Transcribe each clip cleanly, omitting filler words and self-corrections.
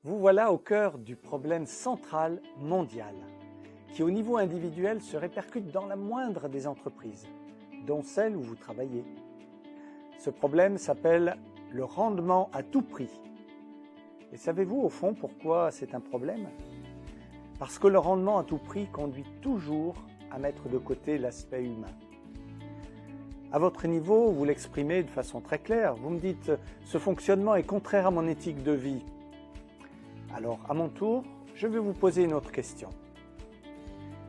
Vous voilà au cœur du problème central mondial, qui au niveau individuel se répercute dans la moindre des entreprises, dont celle où vous travaillez. Ce problème s'appelle le rendement à tout prix. Et savez-vous au fond pourquoi c'est un problème? Parce que le rendement à tout prix conduit toujours à mettre de côté l'aspect humain. À votre niveau, vous l'exprimez de façon très claire. Vous me dites « ce fonctionnement est contraire à mon éthique de vie ». Alors, à mon tour, je vais vous poser une autre question.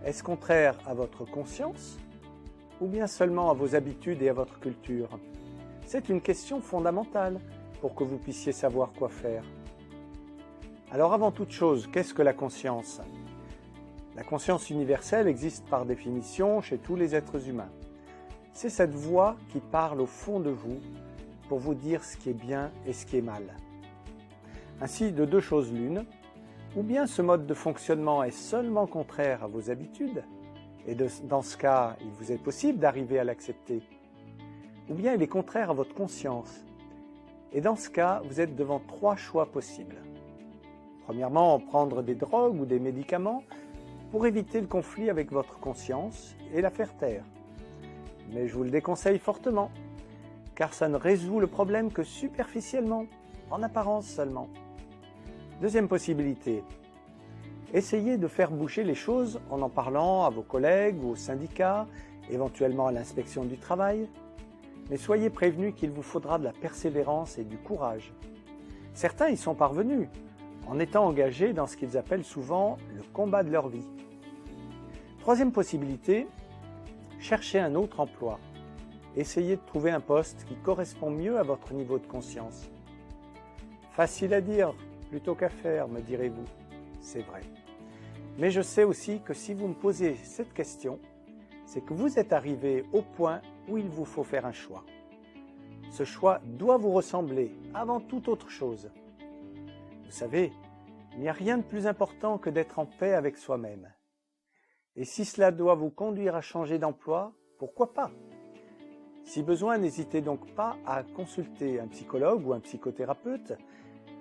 Est-ce contraire à votre conscience ou bien seulement à vos habitudes et à votre culture? C'est une question fondamentale pour que vous puissiez savoir quoi faire. Alors, avant toute chose, qu'est-ce que la conscience? La conscience universelle existe par définition chez tous les êtres humains. C'est cette voix qui parle au fond de vous pour vous dire ce qui est bien et ce qui est mal. Ainsi, de deux choses l'une, ou bien ce mode de fonctionnement est seulement contraire à vos habitudes, et dans ce cas, il vous est possible d'arriver à l'accepter, ou bien il est contraire à votre conscience, et dans ce cas, vous êtes devant trois choix possibles. Premièrement, prendre des drogues ou des médicaments pour éviter le conflit avec votre conscience et la faire taire. Mais je vous le déconseille fortement, car ça ne résout le problème que superficiellement, en apparence seulement. Deuxième possibilité, essayez de faire bouger les choses en parlant à vos collègues ou aux syndicats, éventuellement à l'inspection du travail, mais soyez prévenus qu'il vous faudra de la persévérance et du courage. Certains y sont parvenus, en étant engagés dans ce qu'ils appellent souvent le combat de leur vie. Troisième possibilité, cherchez un autre emploi. Essayez de trouver un poste qui correspond mieux à votre niveau de conscience. Facile à dire, plutôt qu'à faire, me direz-vous. C'est vrai. Mais je sais aussi que si vous me posez cette question, c'est que vous êtes arrivé au point où il vous faut faire un choix. Ce choix doit vous ressembler avant toute autre chose. Vous savez, il n'y a rien de plus important que d'être en paix avec soi-même. Et si cela doit vous conduire à changer d'emploi, pourquoi pas? Si besoin, n'hésitez donc pas à consulter un psychologue ou un psychothérapeute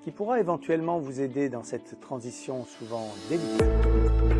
qui pourra éventuellement vous aider dans cette transition souvent délicate.